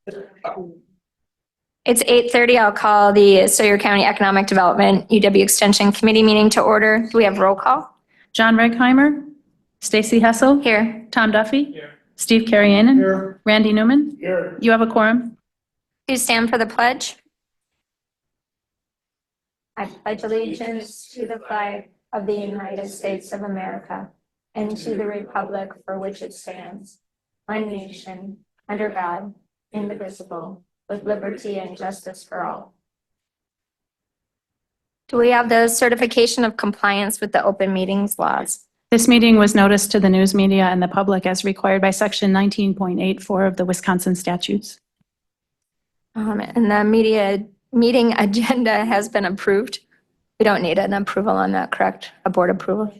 It's 8:30. I'll call the Sawyer County Economic Development UW Extension Committee meeting to order. Do we have roll call? John Regheimer, Stacy Hessel. Here. Tom Duffy. Here. Steve Carrianen. Here. Randy Newman. Here. You have a quorum. Please stand for the pledge. I pledge allegiance to the flag of the United States of America and to the republic for which it stands, one nation, under God, indivisible, with liberty and justice for all. Do we have the certification of compliance with the open meetings laws? This meeting was noticed to the news media and the public as required by Section 19.84 of the Wisconsin statutes. And the meeting agenda has been approved. We don't need an approval on that, correct? A board approval?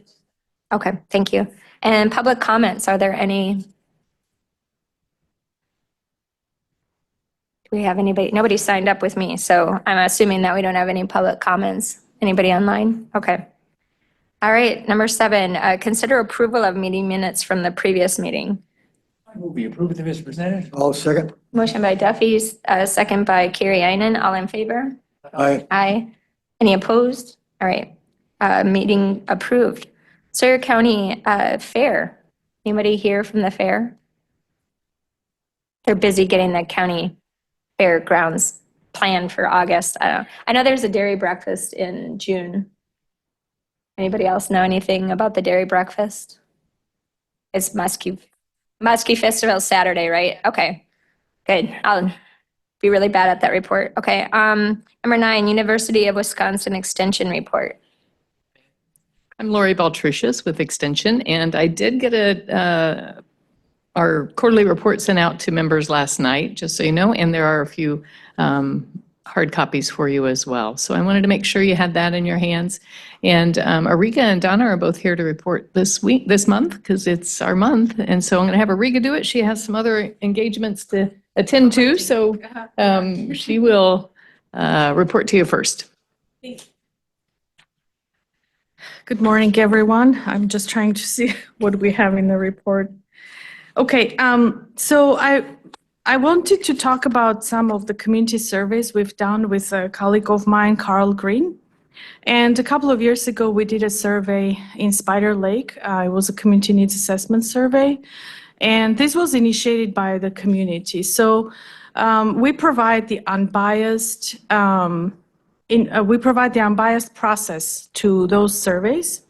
Okay, thank you. And public comments, are there any? Do we have anybody? Nobody signed up with me, so I'm assuming that we don't have any public comments. Anybody online? Okay. All right, number 7, consider approval of meeting minutes from the previous meeting. I will be approved them as presented. I'll second. Motion by Duffy, second by Carrianen. All in favor? Aye. Aye. Any opposed? All right, meeting approved. Sawyer County Fair. Anybody here from the fair? They're busy getting the county fairgrounds planned for August. I know there's a dairy breakfast in June. Anybody else know anything about the dairy breakfast? It's Muskie Festival Saturday, right? Okay, good. I'll be really bad at that report. Okay, number 9, University of Wisconsin Extension Report. I'm Lori Baltricius with Extension, and I did get our quarterly report sent out to members last night, just so you know, and there are a few hard copies for you as well. So I wanted to make sure you had that in your hands. And Ariga and Donna are both here to report this month, because it's our month. And so I'm going to have Ariga do it. She has some other engagements to attend to, so she will report to you first. Good morning, everyone. I'm just trying to see what we have in the report. Okay, so I wanted to talk about some of the community surveys we've done with a colleague of mine, Carl Green. And a couple of years ago, we did a survey in Spider Lake. It was a community needs assessment survey. And this was initiated by the community. So we provide the unbiased process to those surveys.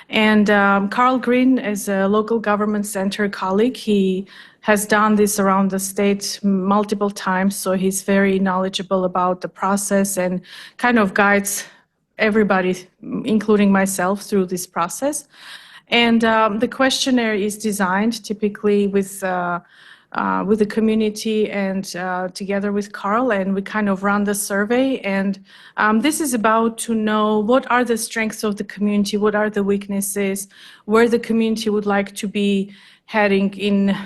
And Carl Green is a local government center colleague. He has done this around the state multiple times, so he's very knowledgeable about the process and kind of guides everybody, including myself, through this process. And the questionnaire is designed typically with the community and together with Carl, and we kind of run the survey. And this is about to know what are the strengths of the community, what are the weaknesses, where the community would like to be heading in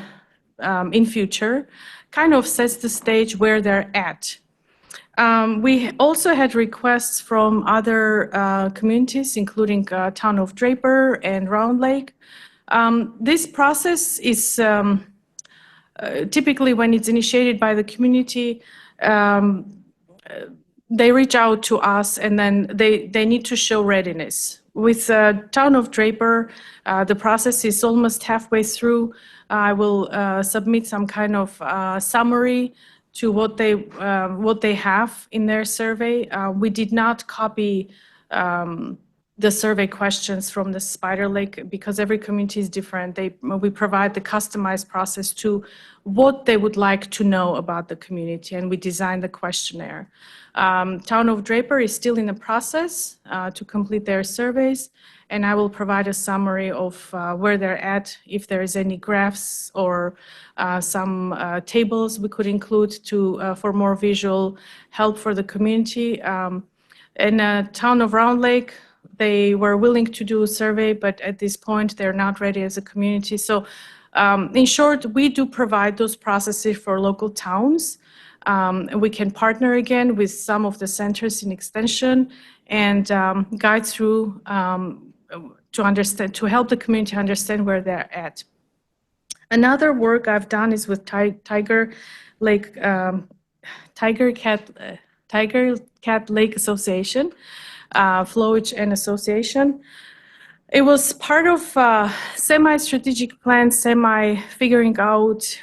future, kind of sets the stage where they're at. We also had requests from other communities, including Town of Draper and Round Lake. This process is typically, when it's initiated by the community, they reach out to us, and then they need to show readiness. With Town of Draper, the process is almost halfway through. I will submit some kind of summary to what they have in their survey. We did not copy the survey questions from the Spider Lake because every community is different. We provide the customized process to what they would like to know about the community, and we design the questionnaire. Town of Draper is still in the process to complete their surveys, and I will provide a summary of where they're at, if there is any graphs or some tables we could include for more visual help for the community. In Town of Round Lake, they were willing to do a survey, but at this point, they're not ready as a community. So in short, we do provide those processes for local towns. We can partner again with some of the centers in extension and guide through to help the community understand where they're at. Another work I've done is with Tiger Cat Lake Association, Flowage and Association. It was part of semi-strategic plan, figuring out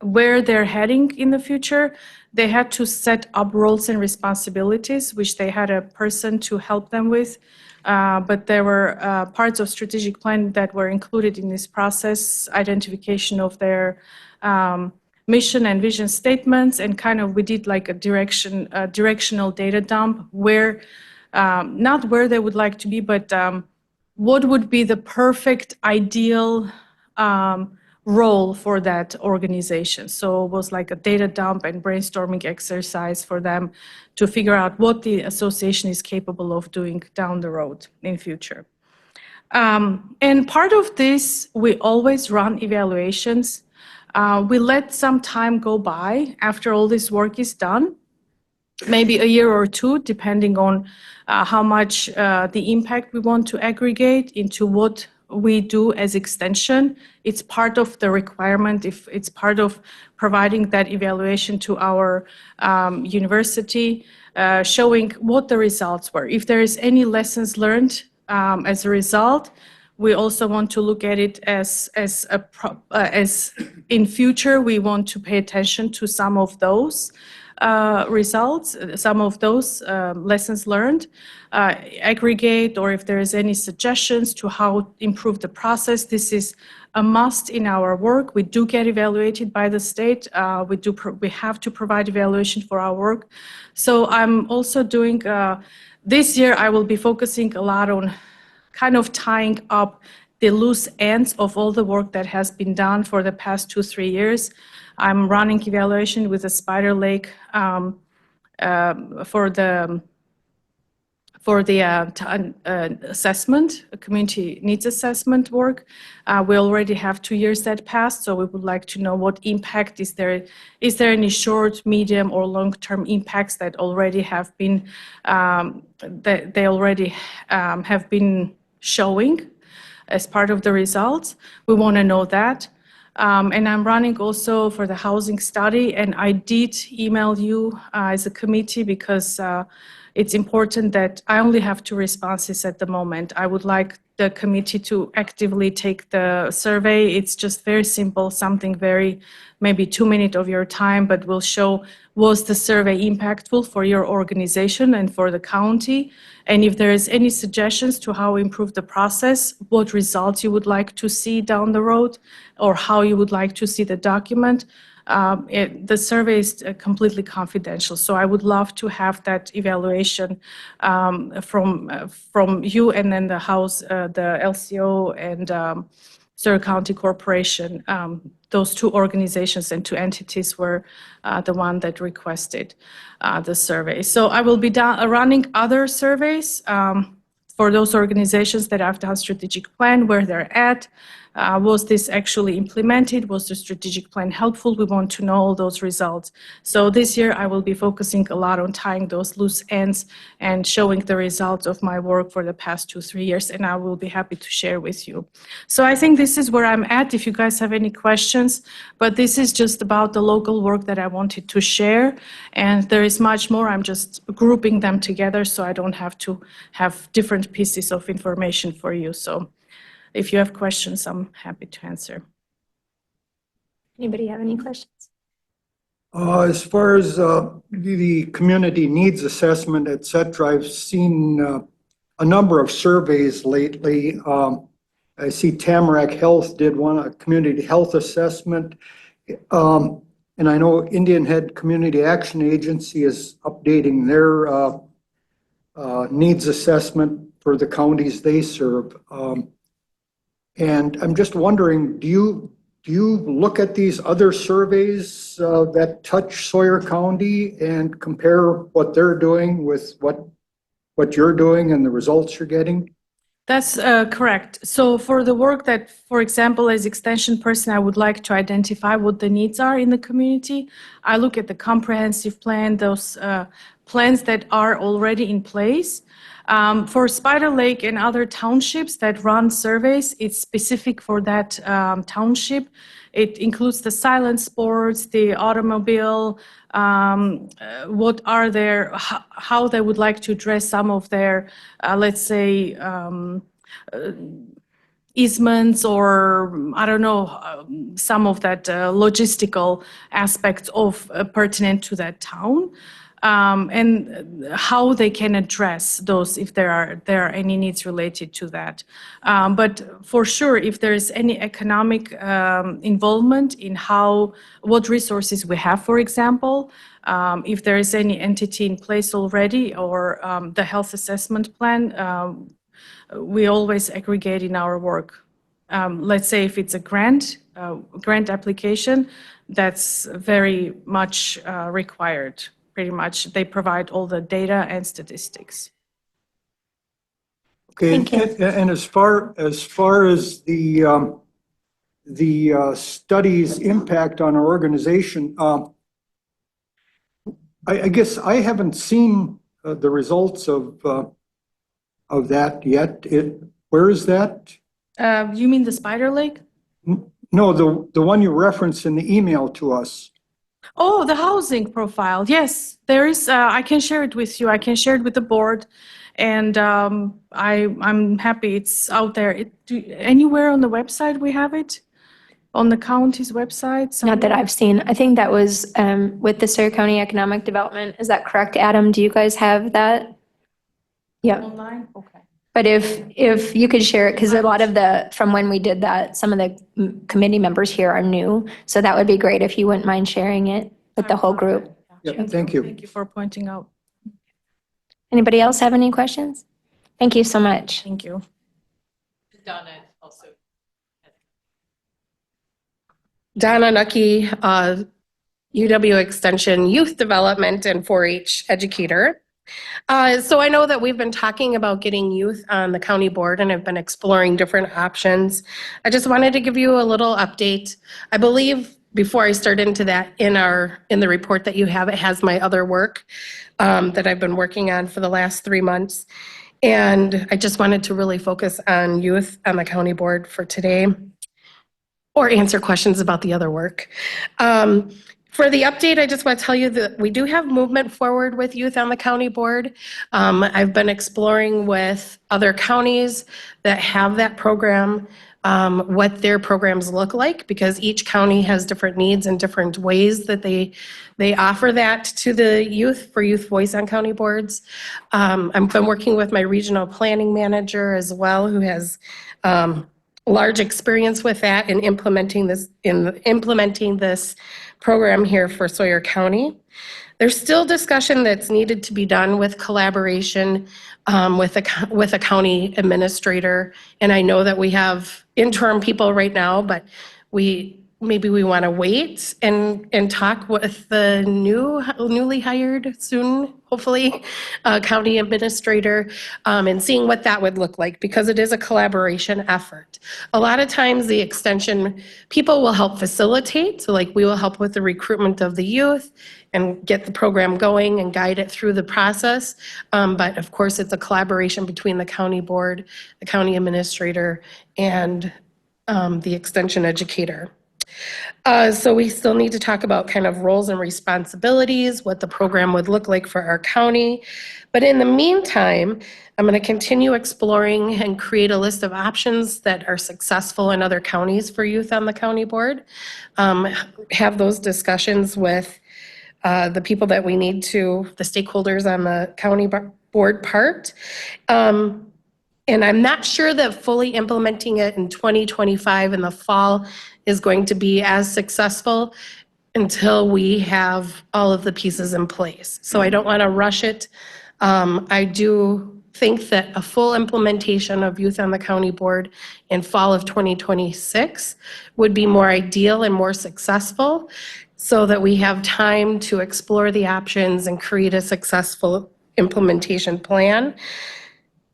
where they're heading in the future. They had to set up roles and responsibilities, which they had a person to help them with. But there were parts of strategic plan that were included in this process, identification of their mission and vision statements, and kind of we did like a directional data dump where, not where they would like to be, but what would be the perfect ideal role for that organization. So it was like a data dump and brainstorming exercise for them to figure out what the association is capable of doing down the road in future. And part of this, we always run evaluations. We let some time go by after all this work is done, maybe a year or two, depending on how much the impact we want to aggregate into what we do as extension. It's part of the requirement, if it's part of providing that evaluation to our university, showing what the results were. If there is any lessons learned as a result, we also want to look at it as in future, we want to pay attention to some of those results, some of those lessons learned, aggregate, or if there is any suggestions to how improve the process. This is a must in our work. We do get evaluated by the state. We have to provide evaluation for our work. So I'm also doing, this year I will be focusing a lot on kind of tying up the loose ends of all the work that has been done for the past 2-3 years. I'm running evaluation with the Spider Lake for the assessment, community needs assessment work. We already have 2 years that passed, so we would like to know what impact is there any short, medium, or long-term impacts that already have been have been showing as part of the results. We want to know that. And I'm running also for the housing study, and I did email you as a committee because it's important that I only have 2 responses at the moment. I would like the committee to actively take the survey. It's just very simple, something very, maybe 2 minutes of your time, but will show, was the survey impactful for your organization and for the county? And if there is any suggestions to how improve the process, what results you would like to see down the road, or how you would like to see the document, the survey is completely confidential. So I would love to have that evaluation from you, and then the House, the LCO, and Surrey County Corporation. Those 2 organizations and 2 entities were the one that requested the survey. So I will be running other surveys for those organizations that have done strategic plan, where they're at. Was this actually implemented? Was the strategic plan helpful? We want to know all those results. So this year I will be focusing a lot on tying those loose ends and showing the results of my work for the past 2-3 years, and I will be happy to share with you. So I think this is where I'm at, if you guys have any questions, but this is just about the local work that I wanted to share, and there is much more. I'm just grouping them together so I don't have to have different pieces of information for you. So if you have questions, I'm happy to answer. Anybody have any questions? As far as the community needs assessment, et cetera, I've seen a number of surveys lately. I see Tamarack Health did one, a community health assessment. And I know Indian Head Community Action Agency is updating their needs assessment for the counties they serve. And I'm just wondering, do you look at these other surveys that touch Sawyer County and compare what they're doing with what you're doing and the results you're getting? That's correct. So for the work that, for example, as extension person, I would like to identify what the needs are in the community. I look at the comprehensive plan, those plans that are already in place. For Spider Lake and other townships that run surveys, it's specific for that township. It includes the silent sports, the automobile, what are their, how they would like to address some of their, let's say, easements or, I don't know, some of that logistical aspects of pertinent to that town. And how they can address those if there are any needs related to that. But for sure, if there is any economic involvement in what resources we have, for example, if there is any entity in place already or the health assessment plan, we always aggregate in our work. Let's say if it's a grant application, that's very much required. Pretty much, they provide all the data and statistics. Okay, Thank you. and as far as the study's impact on our organization, I guess I haven't seen the results of that yet. Where is that? You mean the Spider Lake? No, the one you referenced in the email to us. Oh, the housing profile. Yes, there is. I can share it with you. I can share it with the board, and I'm happy it's out there. Anywhere on the website we have it, on the county's website. Not that I've seen. I think that was with the Sawyer County Economic Development. Is that correct, Adam? Do you guys have that? Yeah. Online. Okay. But if you could share it, because a lot of from when we did that, some of the committee members here are new. So that would be great if you wouldn't mind sharing it with the whole group. Yep, thank you. Thank you for pointing out. Anybody else have any questions? Thank you so much. Thank you. Donna also. Donna Nucky, UW Extension Youth Development and 4-H educator. So I know that we've been talking about getting youth on the county board and have been exploring different options. I just wanted to give you a little update. I believe before I start into that, in the report that you have, it has my other work that I've been working on for the last 3 months. And I just wanted to really focus on youth on the county board for today, or answer questions about the other work. For the update, I just want to tell you that we do have movement forward with youth on the county board. I've been exploring with other counties that have that program, what their programs look like, because each county has different needs and different ways that they offer that to the youth for Youth Voice on county boards. I've been working with my regional planning manager as well, who has large experience with that and implementing this program here for Sawyer County. There's still discussion that's needed to be done with collaboration with a county administrator. And I know that we have interim people right now, but maybe we want to wait and talk with the newly hired, soon, hopefully, county administrator, and seeing what that would look like, because it is a collaboration effort. A lot of times the extension people will help facilitate, so like we will help with the recruitment of the youth and get the program going and guide it through the process. But of course, it's a collaboration between the county board, the county administrator, and the extension educator. So we still need to talk about kind of roles and responsibilities, what the program would look like for our county. But in the meantime, I'm going to continue exploring and create a list of options that are successful in other counties for youth on the county board. Have those discussions with the people that we need to, the stakeholders on the county board part. And I'm not sure that fully implementing it in 2025 in the fall is going to be as successful until we have all of the pieces in place. So I don't want to rush it. I do think that a full implementation of Youth on the County Board in fall of 2026 would be more ideal and more successful, so that we have time to explore the options and create a successful implementation plan.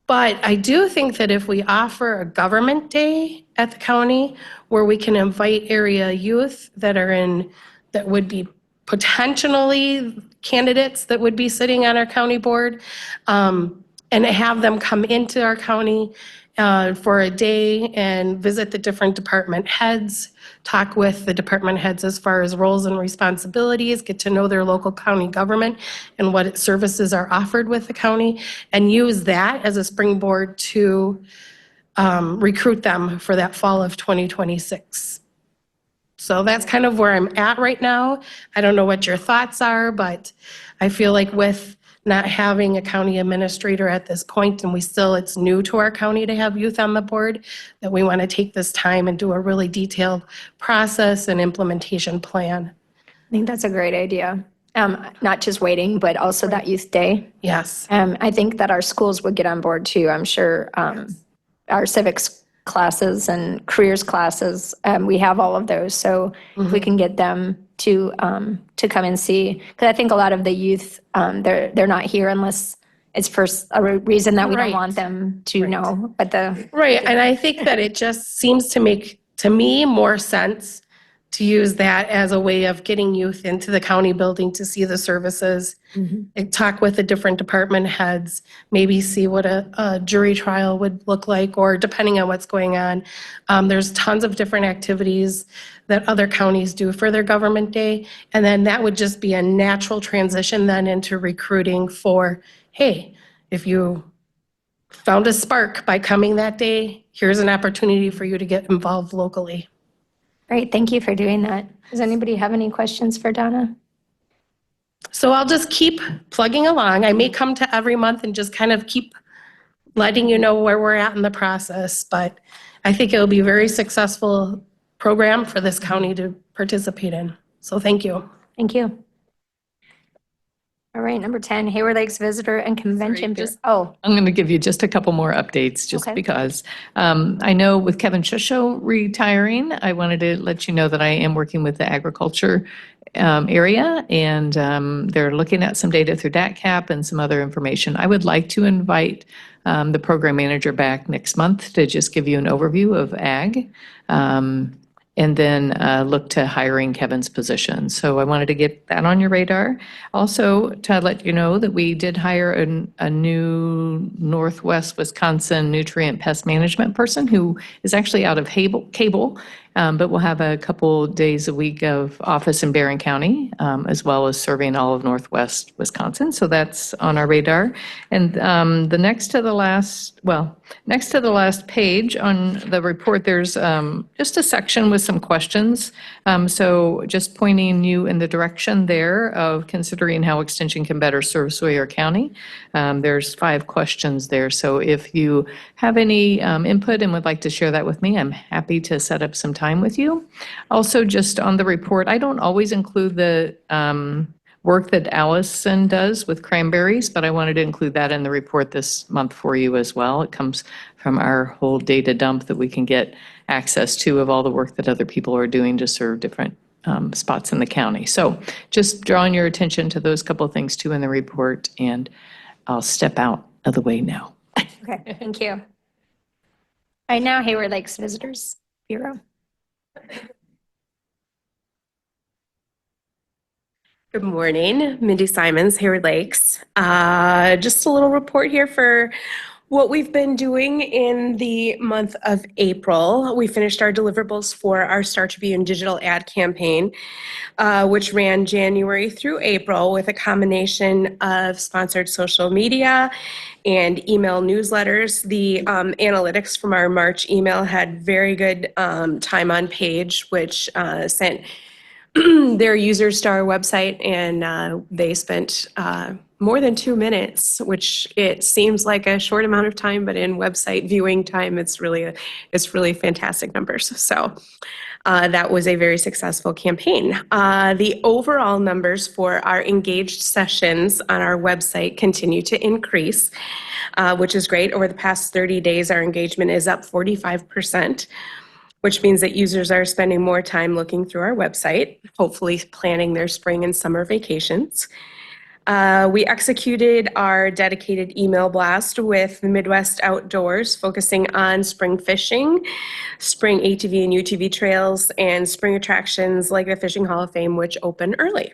But I do think that if we offer a government day at the county where we can invite area youth that would be potentially candidates that would be sitting on our county board, and have them come into our county for a day and visit the different department heads, talk with the department heads as far as roles and responsibilities, get to know their local county government and what services are offered with the county, and use that as a springboard to recruit them for that fall of 2026. So that's kind of where I'm at right now. I don't know what your thoughts are, but I feel like with not having a county administrator at this point, and it's new to our county to have youth on the board, that we want to take this time and do a really detailed process and implementation plan. I think that's a great idea. Not just waiting, but also that youth day. Yes. I think that our schools would get on board too. I'm sure our civics classes and careers classes, we have all of those. So if we can get them to come and see, because I think a lot of the youth, they're not here unless it's for a reason that we don't Right. want them to know. But Right, and I think that it just seems to make, to me, more sense to use that as a way of getting youth into the county building to see the services, and talk with the different department heads, maybe see what a jury trial would look like, or depending on what's going on. There's tons of different activities that other counties do for their government day, and then that would just be a natural transition then into recruiting for, hey, if you found a spark by coming that day, here's an opportunity for you to get involved locally. great, thank you for doing that. Does anybody have any questions for Donna? So I'll just keep plugging along. I may come to every month and just kind of keep letting you know where we're at in the process, but I think it'll be a very successful program for this county to participate in. So thank you. Thank you. All right, number 10, Hayward Lakes Visitor and Convention Bureau. just- Oh, I'm going to give you just a couple more updates, just Okay. because. I know with Kevin Shusho retiring, I wanted to let you know that I am working with the agriculture area, and they're looking at some data through DATCAP and some other information. I would like to invite the program manager back next month to just give you an overview of ag. And then look to hiring Kevin's position. So I wanted to get that on your radar. Also, to let you know that we did hire a new Northwest Wisconsin nutrient pest management person who is actually out of Cable, but will have a couple days a week of office in Barron County, as well as serving all of Northwest Wisconsin. So that's on our radar. And the next to the last page on the report, there's just a section with some questions. So just pointing you in the direction there of considering how Extension can better serve Sawyer County. There's 5 questions there. So if you have any input and would like to share that with me, I'm happy to set up some time with you. Also, just on the report, I don't always include the work that Allison does with cranberries, but I wanted to include that in the report this month for you as well. It comes from our whole data dump that we can get access to of all the work that other people are doing to serve different spots in the county. So just drawing your attention to those couple of things too in the report, and I'll step out of the way now. okay, thank you. All right, now Hayward Lakes Visitors Bureau. Good morning, Mindy Simons, Hayward Lakes. Just a little report here for what we've been doing in the month of April. We finished our deliverables for our Star Tribune digital ad campaign, which ran January through April with a combination of sponsored social media and email newsletters. The analytics from our March email had very good time on page, which sent their users to our website, and they spent more than 2 minutes, which it seems like a short amount of time, but in website viewing time, it's really fantastic numbers. So that was a very successful campaign. The overall numbers for our engaged sessions on our website continue to increase, which is great. Over the past 30 days, our engagement is up 45%. Which means that users are spending more time looking through our website, hopefully planning their spring and summer vacations. We executed our dedicated email blast with Midwest Outdoors, focusing on spring fishing, spring ATV and UTV trails, and spring attractions like the Fishing Hall of Fame, which open early.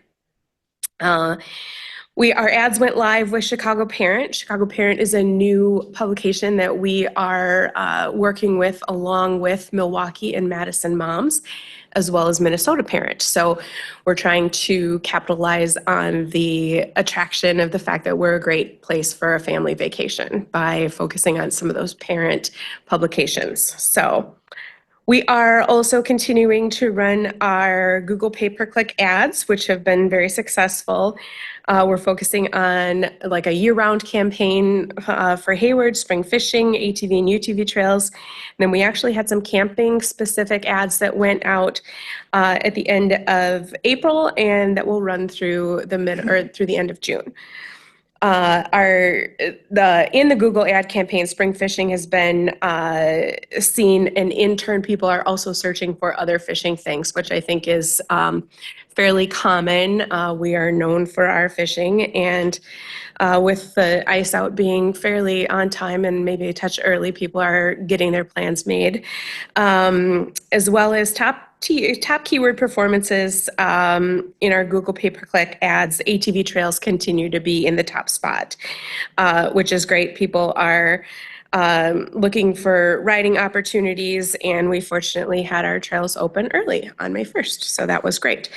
Our ads went live with Chicago Parent. Chicago Parent is a new publication that we are working with along with Milwaukee and Madison Moms, as well as Minnesota Parent. So we're trying to capitalize on the attraction of the fact that we're a great place for a family vacation by focusing on some of those parent publications. So we are also continuing to run our Google pay-per-click ads, which have been very successful. We're focusing on like a year-round campaign for Hayward, spring fishing, ATV and UTV trails. And then we actually had some camping-specific ads that went out at the end of April, and that will run through through the end of June. In the Google ad campaign, spring fishing has been seen, and in turn, people are also searching for other fishing things, which I think is fairly common. We are known for our fishing, and with the ice out being fairly on time and maybe a touch early, people are getting their plans made, as well as top keyword performances in our Google pay-per-click ads. ATV trails continue to be in the top spot, which is great. People are looking for riding opportunities, and we fortunately had our trails open early on May 1st, so that was great.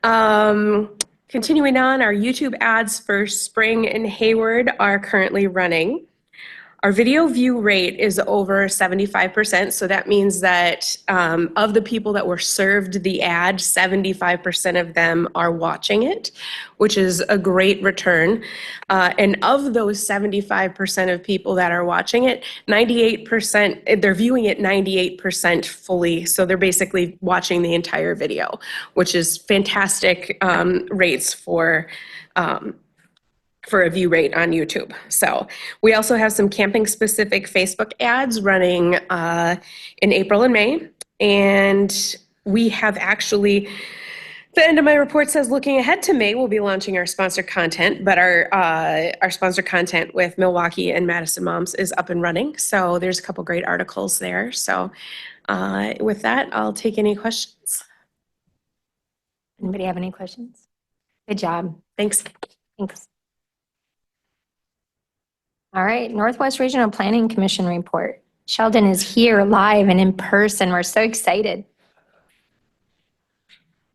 Continuing on, our YouTube ads for spring in Hayward are currently running. Our video view rate is over 75%, so that means that of the people that were served the ad, 75% of them are watching it, which is a great return. And of those 75% of people that are watching it, 98%, they're viewing it 98% fully, so they're basically watching the entire video, which is fantastic rates for a view rate on YouTube. So we also have some camping specific Facebook ads running in April and May. And we have actually, the end of my report says looking ahead to May, we'll be launching our sponsored content, but our sponsored content with Milwaukee and Madison Moms is up and running. So there's a couple great articles there. So with that, I'll take any questions. Anybody have any questions? Good job. Thanks. Thanks. All right, Northwest Regional Planning Commission report. Sheldon is here live and in person. We're so excited.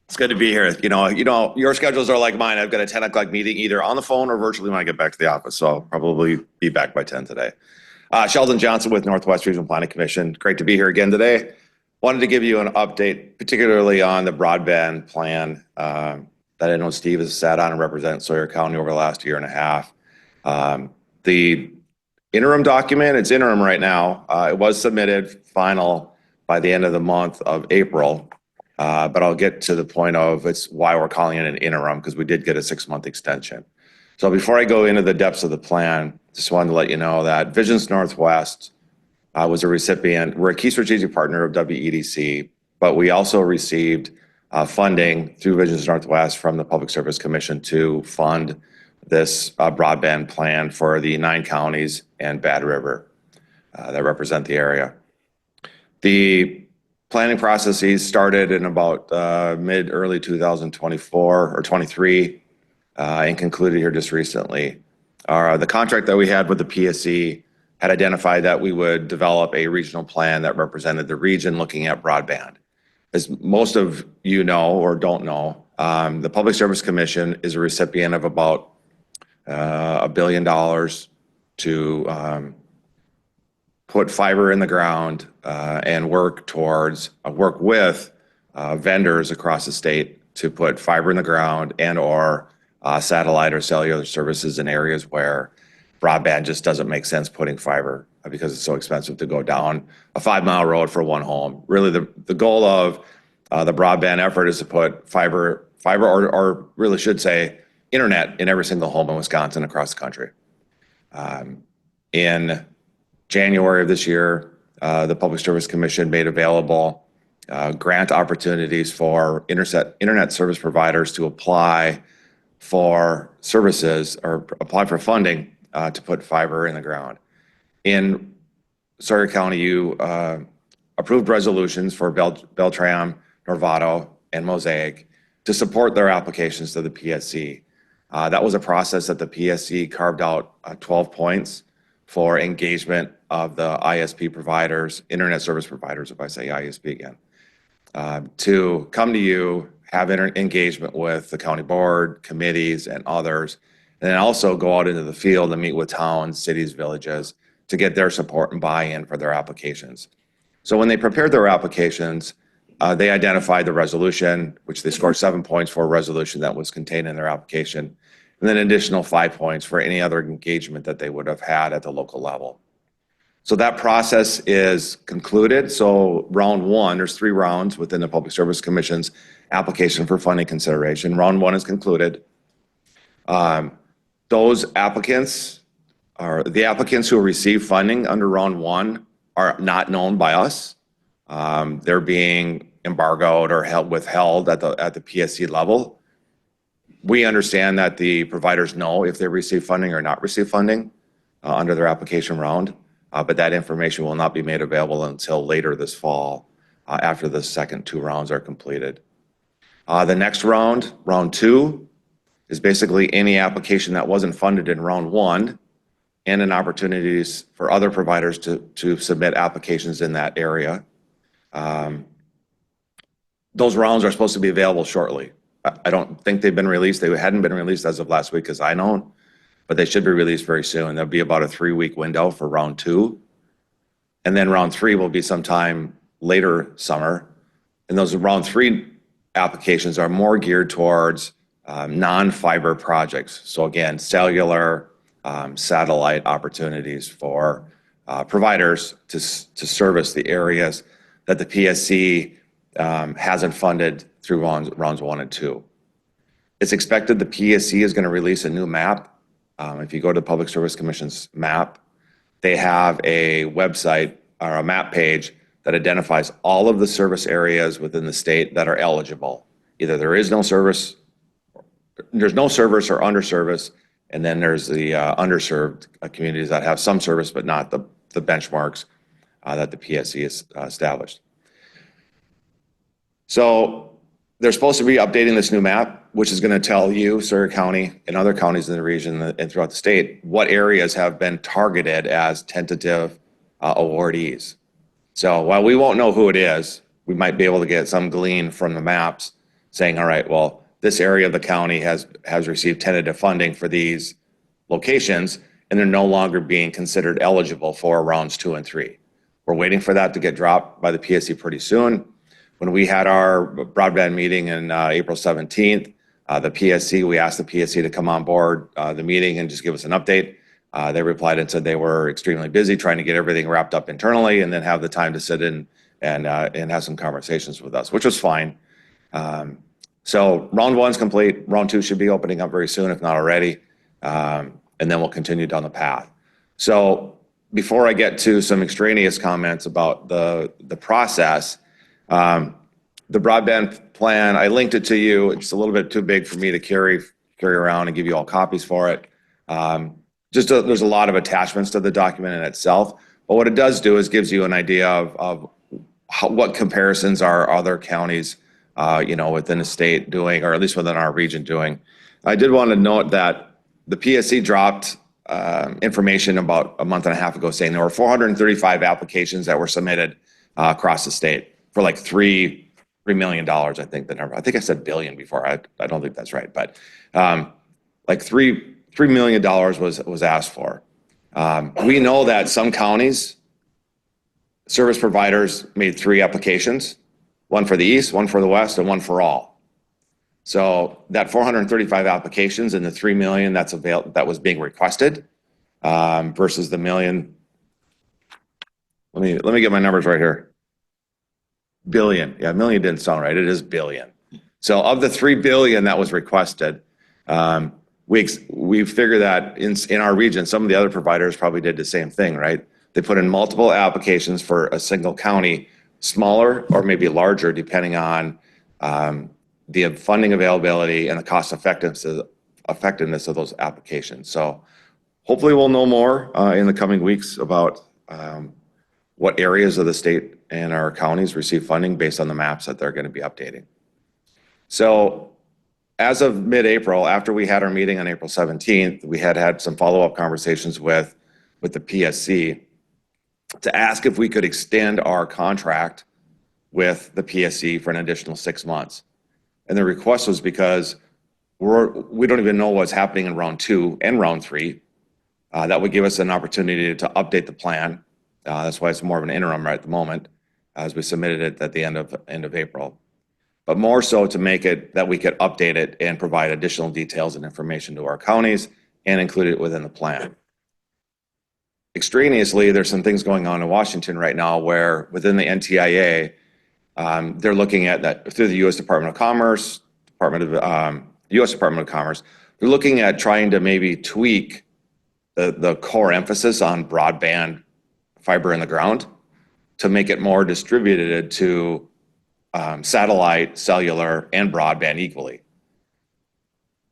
It's good to be here. Your schedules are like mine. I've got a 10 o'clock meeting either on the phone or virtually when I get back to the office. So I'll probably be back by 10 today. Sheldon Johnson with Northwest Regional Planning Commission. Great to be here again today. Wanted to give you an update, particularly on the broadband plan that I know Steve has sat on and represented Sawyer County over the last year and a half. The interim document, it's interim right now. It was submitted final by the end of the month of April. But I'll get to the point of it's why we're calling it an interim, because we did get a 6-month extension. So before I go into the depths of the plan, just wanted to let you know that Visions Northwest was a recipient. We're a key strategic partner of WEDC, but we also received funding through Visions Northwest from the Public Service Commission to fund this broadband plan for the 9 counties and Bad River that represent the area. The planning processes started in about mid-early 2024 or 23 and concluded here just recently. The contract that we had with the PSC had identified that we would develop a regional plan that represented the region looking at broadband. As most of you know or don't know, the Public Service Commission is a recipient of about $1 billion to put fiber in the ground and work with vendors across the state to put fiber in the ground and or satellite or cellular services in areas where broadband just doesn't make sense putting fiber because it's so expensive to go down a 5-mile road for one home. Really the goal of the broadband effort is to put fiber or really should say internet in every single home in Wisconsin across the country. In January of this year, the Public Service Commission made available grant opportunities for internet service providers to apply for services or apply for funding to put fiber in the ground. In Sawyer County, you approved resolutions for Beltram, Novato, and Mosaic to support their applications to the PSC. That was a process that the PSC carved out 12 points for engagement of the ISP providers, internet service providers, if I say ISP again, to come to you, have engagement with the county board, committees, and others, and then also go out into the field and meet with towns, cities, villages to get their support and buy-in for their applications. So when they prepared their applications, they identified the resolution, which they scored 7 points for a resolution that was contained in their application, and then an additional 5 points for any other engagement that they would have had at the local level. So that process is concluded. So round one, there's 3 rounds within the Public Service Commission's application for funding consideration. Round 1 is concluded. Those applicants, or the applicants who receive funding under round 1, are not known by us. They're being embargoed or withheld at the PSC level. We understand that the providers know if they receive funding or not receive funding under their application round, but that information will not be made available until later this fall, after the second 2 rounds are completed. The next round, round 2, is basically any application that wasn't funded in round 1 and an opportunities for other providers to submit applications in that area. Those rounds are supposed to be available shortly. I don't think they've been released. They hadn't been released as of last week, as I know, but they should be released very soon. There'll be about a 3-week window for round 2. And then round 3 will be sometime later summer. And those round 3 applications are more geared towards non-fiber projects. So again, cellular, satellite opportunities for providers to service the areas that the PSC hasn't funded through rounds 1 and 2. It's expected the PSC is going to release a new map. If you go to the Public Service Commission's map, they have a website or a map page that identifies all of the service areas within the state that are eligible. Either there's no service or underservice, and then there's the underserved communities that have some service but not the benchmarks that the PSC has established. So they're supposed to be updating this new map, which is going to tell you, Sawyer County and other counties in the region and throughout the state, what areas have been targeted as tentative awardees. So while we won't know who it is, we might be able to get some glean from the maps saying, all right, well, this area of the county has received tentative funding for these locations, and they're no longer being considered eligible for rounds 2 and 3. We're waiting for that to get dropped by the PSC pretty soon. When we had our broadband meeting in April 17th, the PSC, we asked the PSC to come on board the meeting and just give us an update. They replied and said they were extremely busy trying to get everything wrapped up internally and then have the time to sit in and have some conversations with us, which was fine. So round 1's complete. Round 2 should be opening up very soon, if not already. And then we'll continue down the path. So before I get to some extraneous comments about the process, the broadband plan, I linked it to you. It's a little bit too big for me to carry around and give you all copies for it. There's a lot of attachments to the document in itself, but what it does do is gives you an idea of what comparisons are other counties, within the state doing, or at least within our region doing. I did want to note that the PSC dropped information about a month and a half ago saying there were 435 applications that were submitted across the state for like $3 million, I think the number. I think I said billion before. I don't think that's right, but like $3 million was asked for. We know that some counties, service providers made 3 applications, one for the east, one for the west, and one for all. So that 435 applications and the 3 million that was being requested versus the million. Let me get my numbers right here. Billion. Yeah, million didn't sound right. It is billion. So of the 3 billion that was requested, we figure that in our region, some of the other providers probably did the same thing, right? They put in multiple applications for a single county, smaller or maybe larger, depending on the funding availability and the cost effectiveness of those applications. So hopefully we'll know more in the coming weeks about what areas of the state and our counties receive funding based on the maps that they're going to be updating. So as of mid-April, after we had our meeting on April 17th, we had some follow-up conversations with the PSC to ask if we could extend our contract with the PSC for an additional 6 months. And the request was because we don't even know what's happening in round 2 and round 3. That would give us an opportunity to update the plan. That's why it's more of an interim right at the moment, as we submitted it at the end of April. But more so to make it that we could update it and provide additional details and information to our counties and include it within the plan. Extraneously, there's some things going on in Washington right now where within the NTIA, they're looking at that through the U.S. Department of Commerce, U.S. Department of Commerce, they're looking at trying to maybe tweak the core emphasis on broadband fiber in the ground to make it more distributed to satellite, cellular, and broadband equally.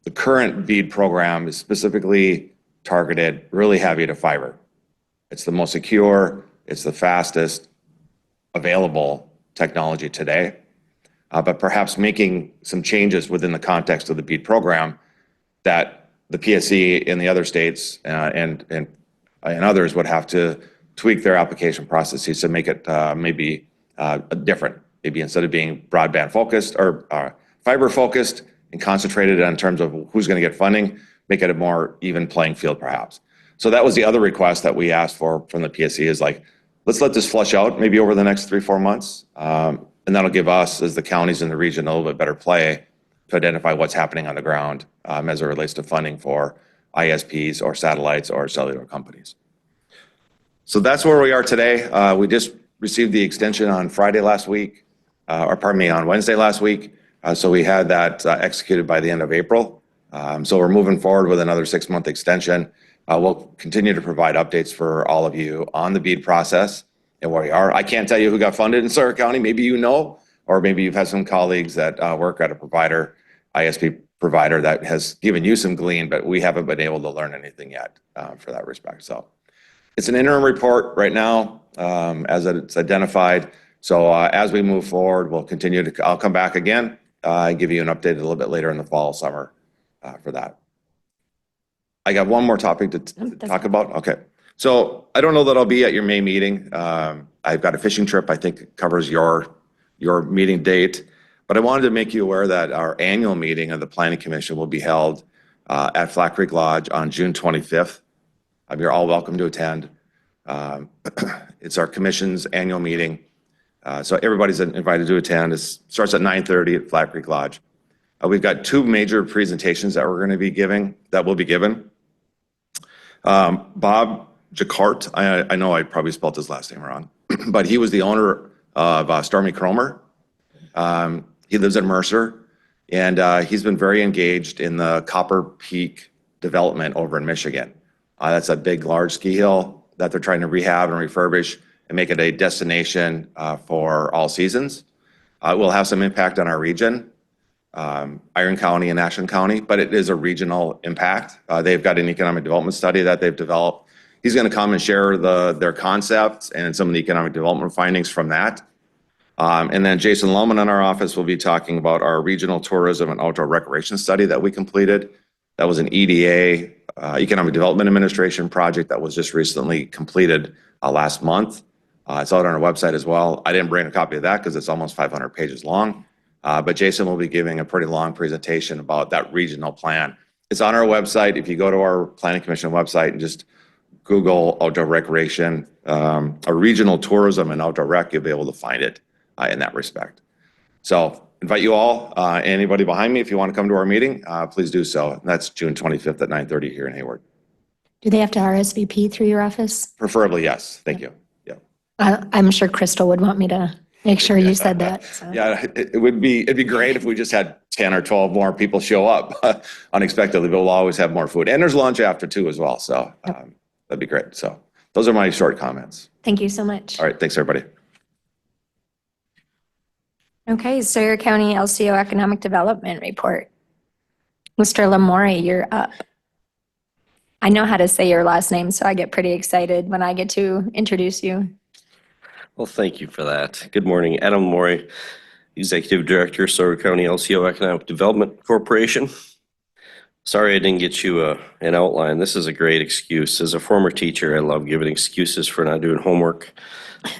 The current BEAD program is specifically targeted really heavy to fiber. It's the most secure, it's the fastest available technology today. But perhaps making some changes within the context of the BEAD program that the PSC and the other states and others would have to tweak their application processes to make it maybe different. Maybe instead of being broadband focused or fiber focused and concentrated in terms of who's going to get funding, make it a more even playing field perhaps. So that was the other request that we asked for from the PSC is like, let's let this flush out maybe over the next 3-4 months. And that'll give us as the counties in the region a little bit better play to identify what's happening on the ground as it relates to funding for ISPs or satellites or cellular companies. So that's where we are today. We just received the extension on Friday last week, on Wednesday last week. So we had that executed by the end of April. So we're moving forward with another 6-month extension. We'll continue to provide updates for all of you on the BEAD process and where we are. I can't tell you who got funded in Sawyer County. Maybe you know, or maybe you've had some colleagues that work at a provider, ISP provider that has given you some glean, but we haven't been able to learn anything yet for that respect. So it's an interim report right now as it's identified. So as we move forward, we'll continue to, I'll come back again and give you an update a little bit later in the fall, summer for that. I got one more topic to talk about. Okay. So I don't know that I'll be at your May meeting. I've got a fishing trip I think covers your meeting date, but I wanted to make you aware that our annual meeting of the Planning Commission will be held at Flat Creek Lodge on June 25th. You're all welcome to attend. It's our commission's annual meeting. So everybody's invited to attend. It starts at 9:30 at Flat Creek Lodge. We've got 2 major presentations that we're going to be giving, that will be given. Bob Jacquart, I know I probably spelled his last name wrong, but he was the owner of Stormy Cromer. He lives in Mercer, and he's been very engaged in the Copper Peak development over in Michigan. That's a big, large ski hill that they're trying to rehab and refurbish and make it a destination for all seasons. It will have some impact on our region, Iron County and Ashland County, but it is a regional impact. They've got an economic development study that they've developed. He's going to come and share their concepts and some of the economic development findings from that. And then Jason Lohman in our office will be talking about our regional tourism and outdoor recreation study that we completed. That was an EDA, Economic Development Administration project that was just recently completed last month. It's out on our website as well. I didn't bring a copy of that because it's almost 500 pages long. But Jason will be giving a pretty long presentation about that regional plan. It's on our website. If you go to our Planning Commission website and just Google outdoor recreation, or regional tourism and outdoor rec, you'll be able to find it in that respect. So invite you all, anybody behind me, if you want to come to our meeting, please do so. And that's June 25th at 9:30 here in Hayward. Do they have to RSVP through your office? Preferably, yes. Thank you. Yeah. I'm sure Crystal would want me to make sure you said that. So. Yeah, it'd be great if we just had 10 or 12 more people show up unexpectedly, but we'll always have more food. And there's lunch after too as well. So that'd be great. So those are my short comments. Thank you so much. All right. Thanks, everybody. Okay, Sawyer County LCO Economic Development Report. Mr. Lamore, you're up. I know how to say your last name, so I get pretty excited when I get to introduce you. Well, thank you for that. Good morning, Adam Maury, Executive Director, Sawyer County LCO Economic Development Corporation. Sorry I didn't get you an outline. This is a great excuse. As a former teacher, I love giving excuses for not doing homework.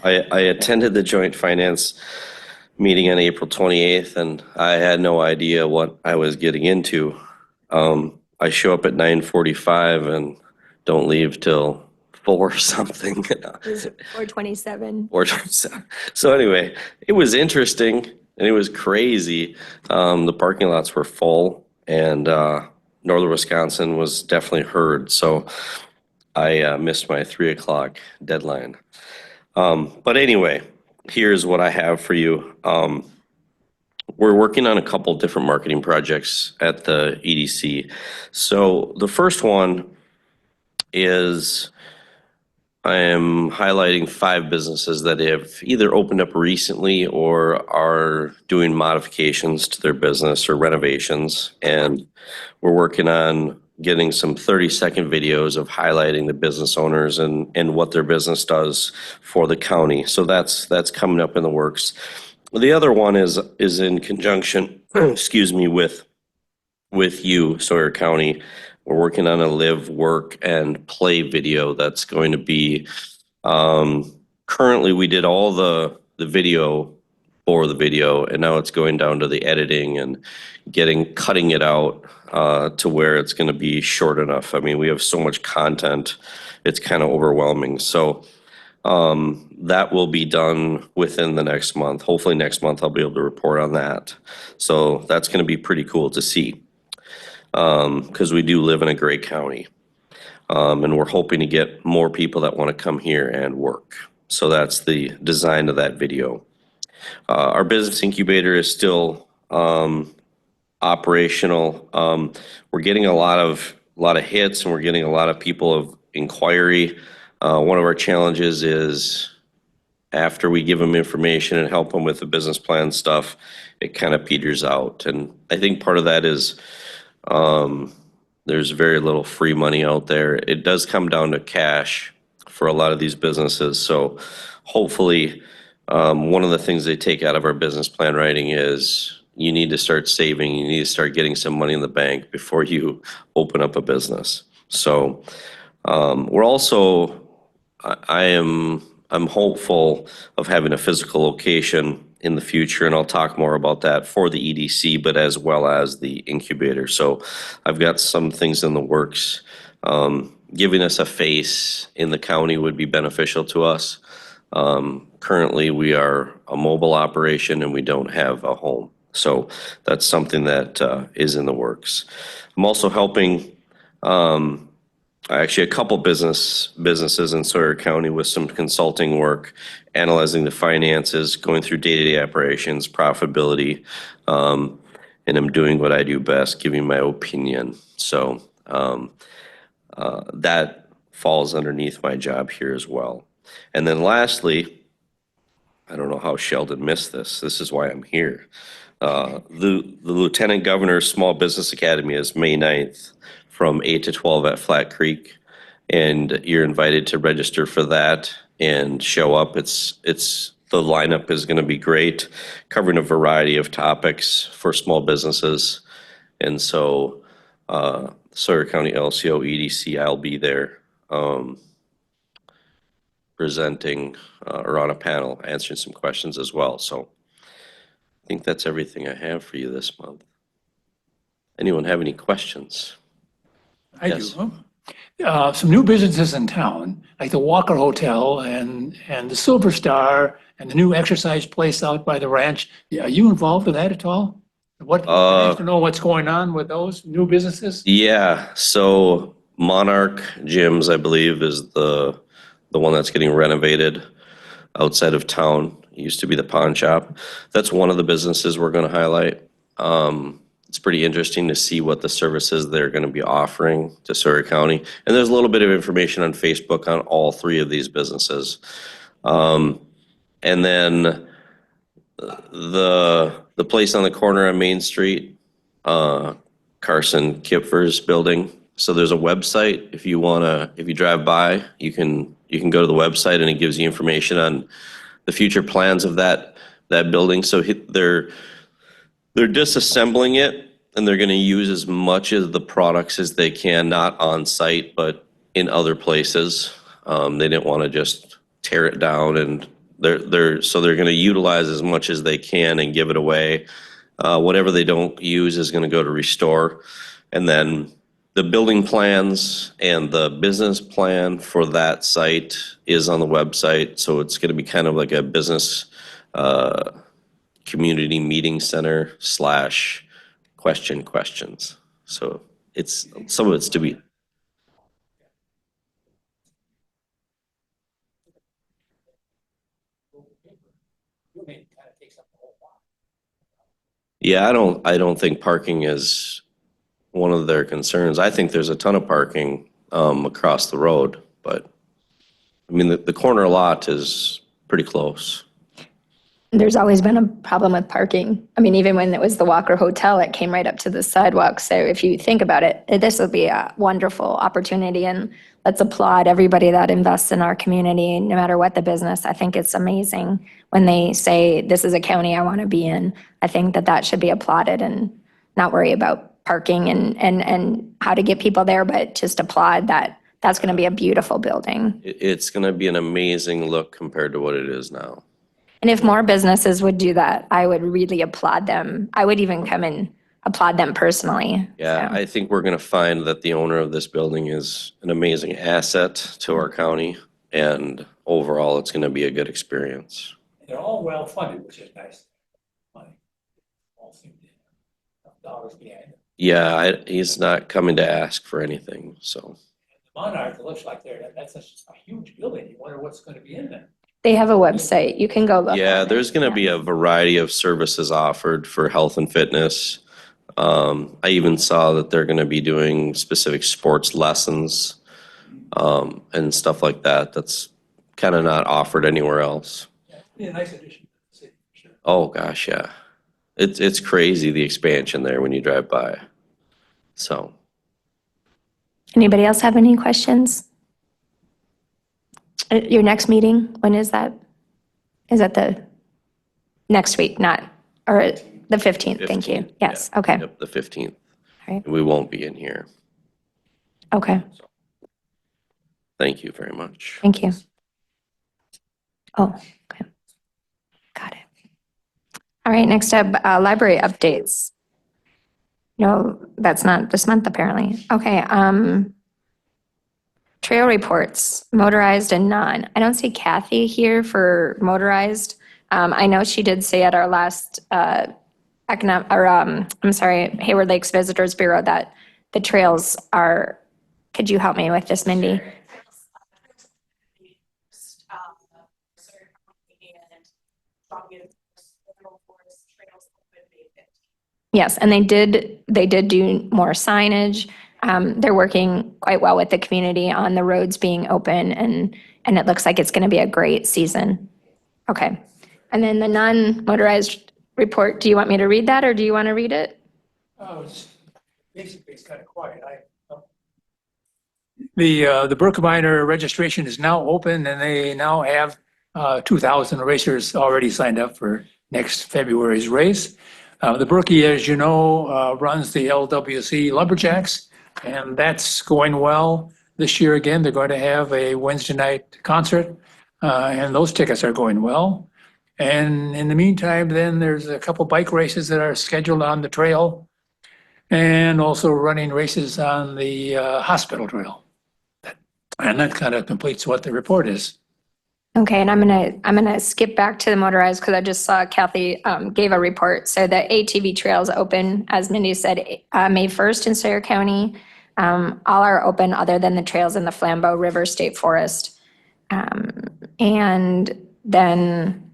I attended the joint finance meeting on April 28th, and I had no idea what I was getting into. I show up at 9:45 and don't leave till 4 something. Or 27. So anyway, it was interesting and it was crazy. The parking lots were full, and Northern Wisconsin was definitely heard. So I missed my 3 o'clock deadline. But anyway, here's what I have for you. We're working on a couple different marketing projects at the EDC. So the first one is I am highlighting 5 businesses that have either opened up recently or are doing modifications to their business or renovations. And we're working on getting some 30-second videos of highlighting the business owners and what their business does for the county. So that's coming up in the works. The other one is in conjunction, excuse me, with you, Sawyer County. We're working on a live, work, and play video that's going to be, currently we did all the video for the video, and now it's going down to the editing and cutting it out to where it's going to be short enough. I mean, we have so much content, it's kind of overwhelming. So that will be done within the next month. Hopefully next month I'll be able to report on that. So that's going to be pretty cool to see, because we do live in a great county. And we're hoping to get more people that want to come here and work. So that's the design of that video. Our business incubator is still operational. We're getting a lot of hits, and we're getting a lot of people of inquiry. One of our challenges is after we give them information and help them with the business plan stuff, it kind of peters out. And I think part of that is there's very little free money out there. It does come down to cash for a lot of these businesses. So hopefully one of the things they take out of our business plan writing is you need to start saving. You need to start getting some money in the bank before you open up a business. So we're also, I'm hopeful of having a physical location in the future, and I'll talk more about that for the EDC, but as well as the incubator. So I've got some things in the works. Giving us a face in the county would be beneficial to us. Currently, we are a mobile operation and we don't have a home. So that's something that is in the works. I'm also helping actually a couple businesses in Sawyer County with some consulting work, analyzing the finances, going through day-to-day operations, profitability, and I'm doing what I do best, giving my opinion. So that falls underneath my job here as well. And then lastly, I don't know how Sheldon missed this. This is why I'm here. The Lieutenant Governor's Small Business Academy is May 9th from 8 to 12 at Flat Creek. And you're invited to register for that and show up. The lineup is going to be great, covering a variety of topics for small businesses. And so Sawyer County LCO EDC, I'll be there presenting or on a panel answering some questions as well. So I think that's everything I have for you this month. Anyone have any questions? I Yes. do. Some new businesses in town, like the Walker Hotel and the Silver Star and the new exercise place out by the ranch. Are you involved with that at all? What, I have to know what's going on with those new businesses? Yeah, so Monarch Gyms, I believe, is the one that's getting renovated outside of town. It used to be the pawn shop. That's one of the businesses we're going to highlight. It's pretty interesting to see what the services they're going to be offering to Sawyer County. And there's a little bit of information on Facebook on all 3 of these businesses. And then the place on the corner on Main Street, Carson Kipfer's building. So there's a website. If you drive by, you can go to the website and it gives you information on the future plans of that that building. So they're disassembling it and they're going to use as much of the products as they can, not on site, but in other places. They didn't want to just tear it down, and they're going to utilize as much as they can and give it away. Whatever they don't use is going to go to restore. And then the building plans and the business plan for that site is on the website. So it's going to be kind of like a business community meeting center / questions. So it's, some of it's to be. Yeah, I don't think parking is one of their concerns. I think there's a ton of parking across the road, but I mean, the corner lot is pretty close. There's always been a problem with parking. I mean, even when it was the Walker Hotel, it came right up to the sidewalk. So if you think about it, this will be a wonderful opportunity, and let's applaud everybody that invests in our community, no matter what the business. I think it's amazing when they say, this is a county I want to be in. I think that should be applauded and not worry about parking and how to get people there, but just applaud that. That's going to be a beautiful building. It's going to be an amazing look compared to what it is now. And if more businesses would do that, I would really applaud them. I would even come and applaud them personally. Yeah, So, I think we're going to find that the owner of this building is an amazing asset to our county, and overall, it's going to be a good experience. They're all well funded, which is nice. Money. All seem to have dollars behind it. Yeah, he's not coming to ask for anything, so. The Monarch, it looks like that's a huge building. You wonder what's going to be in there. they have a website. You can go look. Yeah, on it. there's going to be a variety of services offered for health and fitness. I even saw that they're going to be doing specific sports lessons and stuff like that. That's kind of not offered anywhere else. Be a nice addition to the city, for sure. Oh, gosh, yeah. It's crazy, the expansion there when you drive by. So, Anybody else have any questions? Your next meeting, when is that? Is that the next week, or the 15th? Thank you. 15th, Yes, yeah. okay, Yep, the 15th. All right. We won't be in here. okay, Thank you very much. thank you. Oh, okay. Got it. All right, next up, library updates. No, that's not this month, apparently. Okay, trail reports, motorized and non. I don't see Kathy here for motorized. I know she did say at our last Hayward Lakes Visitors Bureau that the trails are, could you help me with this, Mindy? Yes, and they did do more signage. They're working quite well with the community on the roads being open, and it looks like it's going to be a great season. Okay. And then the non-motorized report, do you want me to read that, or do you want to read it? Oh, basically, it's kind of quiet. The Berkebiner registration is now open, and they now have 2,000 racers already signed up for next February's race. The Berkey, as you know, runs the LWC Lumberjacks, and that's going well. This year, again, they're going to have a Wednesday night concert, and those tickets are going well. And in the meantime, then there's a couple bike races that are scheduled on the trail, and also running races on the hospital trail. And that kind of completes what the report is. Okay, and I'm gonna skip back to the motorized because I just saw Kathy gave a report. So the ATV trails open, as Mindy said, May 1st in Sawyer County. All are open other than the trails in the Flambeau River State Forest. And then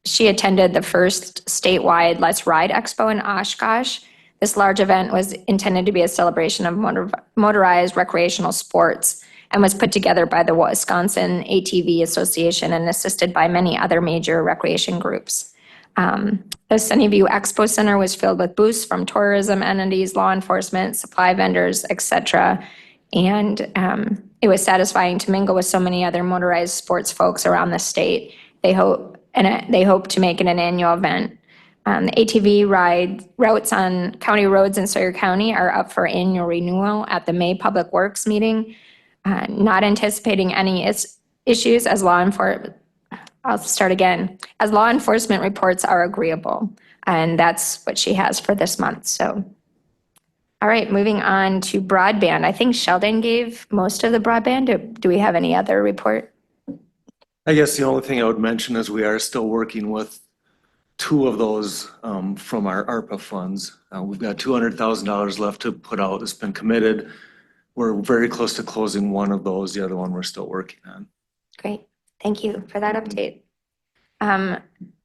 she attended the first statewide Let's Ride Expo in Oshkosh. This large event was intended to be a celebration of motorized recreational sports and was put together by the Wisconsin ATV Association and assisted by many other major recreation groups. The Sunnyview Expo Center was filled with booths from tourism entities, law enforcement, supply vendors, etc. And it was satisfying to mingle with so many other motorized sports folks around the state. They hope and they hope to make it an annual event. The ATV routes on county roads in Sawyer County are up for annual renewal at the May Public Works meeting. Not anticipating any issues as I'll start again. As law enforcement reports are agreeable, and that's what she has for this month, so. All right, moving on to broadband. I think Sheldon gave most of the broadband. Do we have any other report? I guess the only thing I would mention is we are still working with two of those from our ARPA funds. We've got $200,000 left to put out. It's been committed. We're very close to closing one of those. The other one we're still working on. Great, thank you for that update.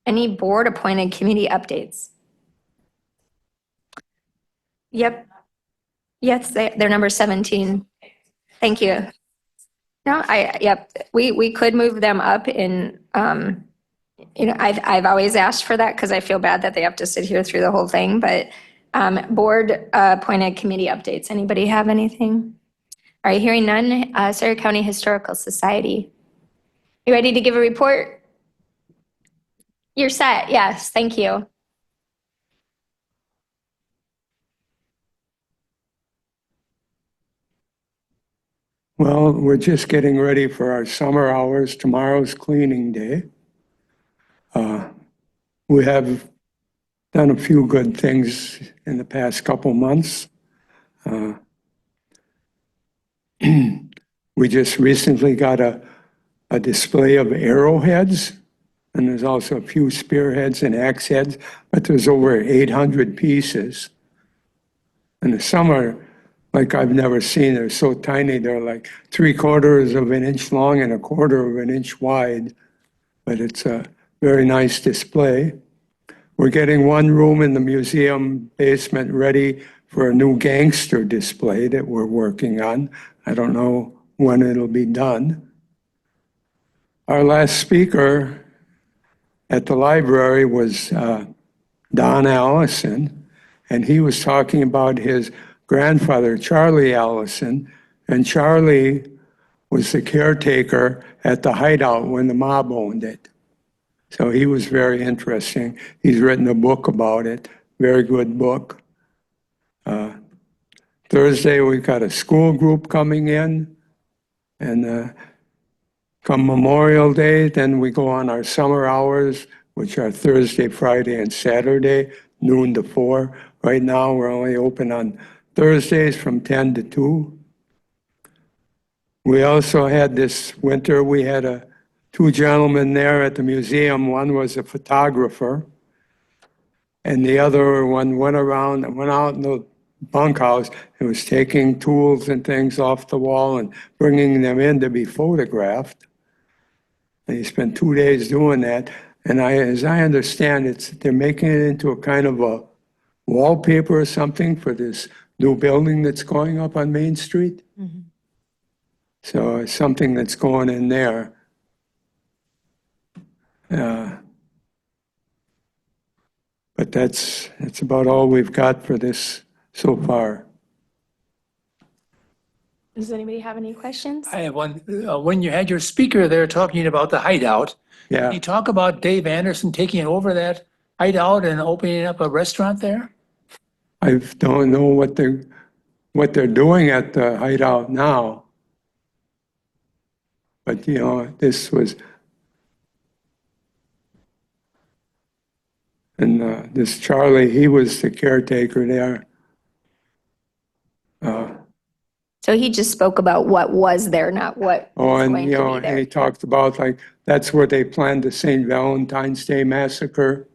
Any board-appointed committee updates? Yep. Yes, they're number 17. Thank you. No, yep, we could move them up in, I've always asked for that because I feel bad that they have to sit here through the whole thing, but board appointed committee updates. Anybody have anything? All right, hearing none, Sawyer County Historical Society. You ready to give a report? You're set, yes, thank you. Well, we're just getting ready for our summer hours. Tomorrow's cleaning day. We have done a few good things in the past couple months. We just recently got a display of arrowheads, and there's also a few spearheads and axe heads, but there's over 800 pieces. And some are like I've never seen. They're so tiny. They're like 3/4 of an inch long and 1/4 of an inch wide. But it's a very nice display. We're getting one room in the museum basement ready for a new gangster display that we're working on. I don't know when it'll be done. Our last speaker at the library was Don Allison, and he was talking about his grandfather, Charlie Allison, and Charlie was the caretaker at the hideout when the mob owned it. So he was very interesting. He's written a book about it, very good book. Thursday, we've got a school group coming in, and come Memorial Day, then we go on our summer hours, which are Thursday, Friday, and Saturday, noon to 4. Right now, we're only open on Thursdays from 10 to 2. We also had this winter, we had two gentlemen there at the museum. One was a photographer, and the other one went out in the bunkhouse and was taking tools and things off the wall and bringing them in to be photographed. And he spent 2 days doing that. And as I understand it, they're making it into a kind of a wallpaper or something for this new building that's going up on Main Street. Mm-hmm. So it's something that's going in there. But that's about all we've got for this so far. Does anybody have any questions? I have one. When you had your speaker there talking about the hideout, Yeah. can you talk about Dave Anderson taking over that hideout and opening up a restaurant there? I don't know what they're doing at the hideout now. But, this was, and this Charlie, he was the caretaker there. So he just spoke about what was there, not what Oh, is and, going to be and he there. talked about that's where they planned the St. Valentine's Day massacre.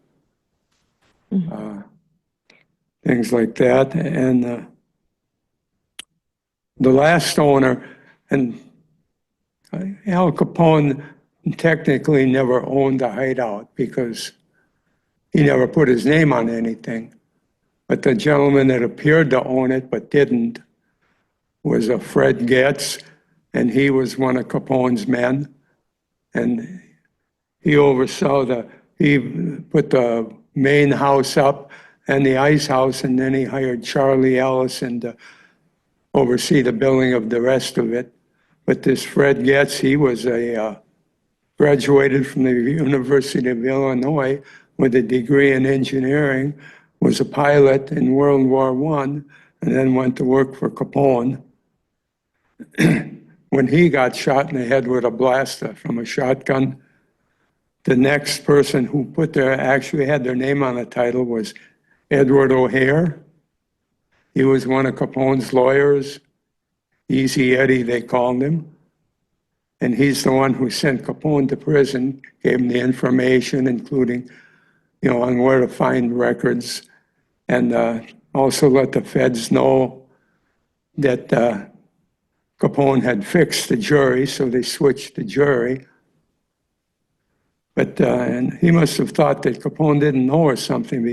Things like that. And the last owner, and Al Capone technically never owned the hideout because he never put his name on anything. But the gentleman that appeared to own it but didn't was a Fred Getz, and he was one of Capone's men. And he he put the main house up and the ice house, and then he hired Charlie Allison to oversee the building of the rest of it. But this Fred Getz, he was a graduated from the University of Illinois with a degree in engineering, was a pilot in World War I, and then went to work for Capone. When he got shot in the head with a blaster from a shotgun, the next person who actually had their name on the title was Edward O'Hare. He was one of Capone's lawyers. Easy Eddie, they called him. And he's the one who sent Capone to prison, gave him the information, including, on where to find records, and also let the feds know that Capone had fixed the jury, so they switched the jury. But and he must have thought that Capone didn't know or something,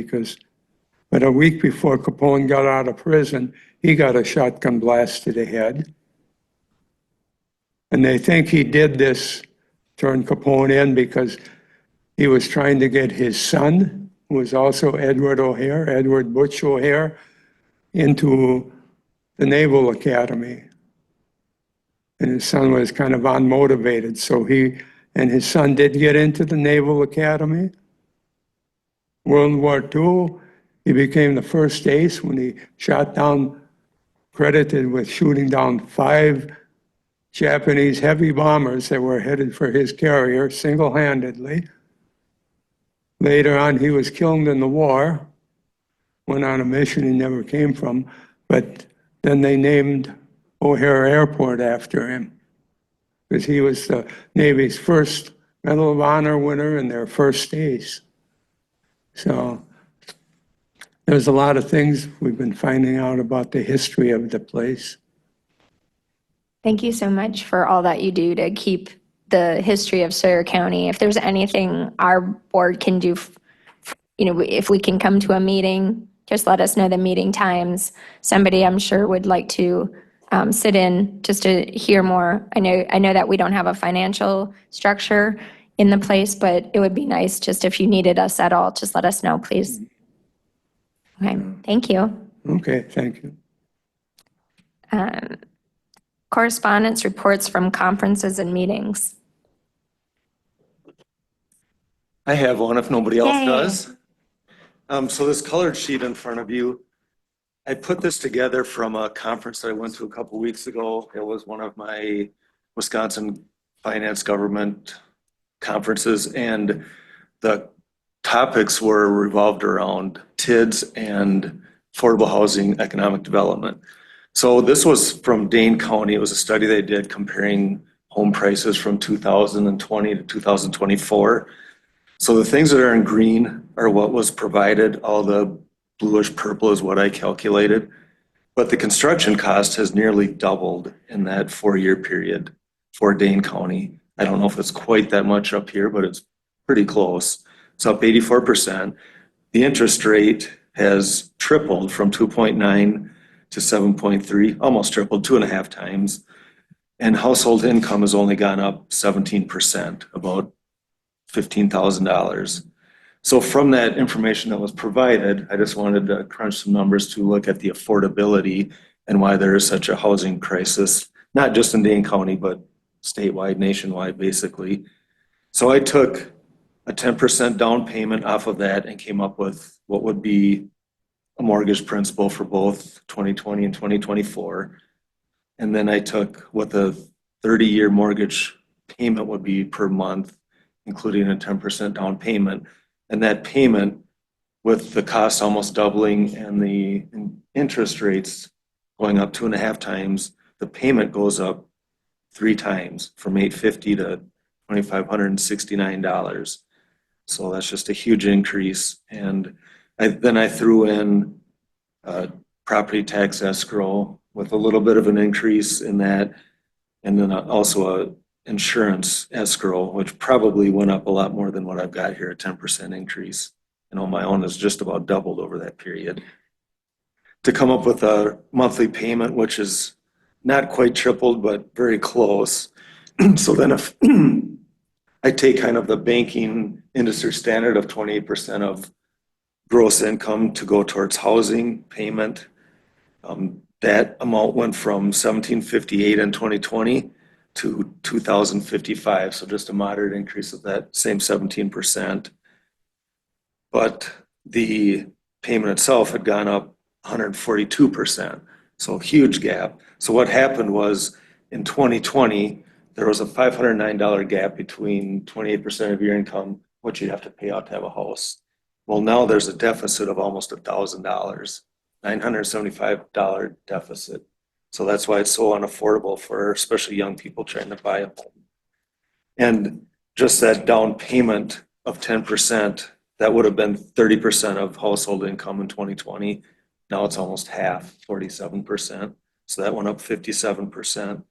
but a week before Capone got out of prison, he got a shotgun blast to the head. And they think he did this, turned Capone in, because he was trying to get his son, who was also Edward O'Hare, Edward Butch O'Hare, into the Naval Academy. And his son was kind of unmotivated, so his son did get into the Naval Academy. World War II, he became the first ace when he credited with shooting down 5 Japanese heavy bombers that were headed for his carrier single-handedly. Later on, he was killed in the war, went on a mission he never came from, but then they named O'Hare Airport after him, because he was the Navy's first Medal of Honor winner and their first ace. So there's a lot of things we've been finding out about the history of the place. Thank you so much for all that you do to keep the history of Sawyer County. If there's anything our board can do, if we can come to a meeting, just let us know the meeting times. Somebody I'm sure would like to sit in just to hear more. I know that we don't have a financial structure in the place, but it would be nice just if you needed us at all, just let us know, please. Okay, thank you. Okay, thank you. Correspondence reports from conferences and meetings. I have one if nobody else Yay. does. So this colored sheet in front of you, I put this together from a conference that I went to a couple weeks ago. It was one of my Wisconsin finance government conferences, and the topics were revolved around TIDS and affordable housing economic development. So this was from Dane County. It was a study they did comparing home prices from 2020 to 2024. So the things that are in green are what was provided. All the bluish purple is what I calculated. But the construction cost has nearly doubled in that 4-year period for Dane County. I don't know if it's quite that much up here, but it's pretty close. It's up 84%. The interest rate has tripled from 2.9 to 7.3, almost tripled, 2.5 times. And household income has only gone up 17%, about $15,000. So from that information that was provided, I just wanted to crunch some numbers to look at the affordability and why there is such a housing crisis, not just in Dane County, but statewide, nationwide, basically. So I took a 10% down payment off of that and came up with what would be a mortgage principal for both 2020 and 2024. And then I took what the 30-year mortgage payment would be per month, including a 10% down payment. And that payment, with the cost almost doubling and the interest rates going up 2.5 times, the payment goes up 3 times from $850 to $2,569. So that's just a huge increase. And then I threw in property tax escrow with a little bit of an increase in that, and then also a insurance escrow, which probably went up a lot more than what I've got here, a 10% increase. And on my own has just about doubled over that period. To come up with a monthly payment, which is not quite tripled, but very close. So then if I take kind of the banking industry standard of 28% of gross income to go towards housing payment, that amount went from $1,758 in 2020 to 2,055, so just a moderate increase of that same 17%. But the payment itself had gone up 142%, so huge gap. So what happened was in 2020, there was a $509 gap between 28% of your income, what you'd have to pay out to have a house. Well, now there's a deficit of almost $1,000, $975 deficit. So that's why it's so unaffordable for especially young people trying to buy a home. And just that down payment of 10%, that would have been 30% of household income in 2020. Now it's almost half, 47%. So that went up 57%.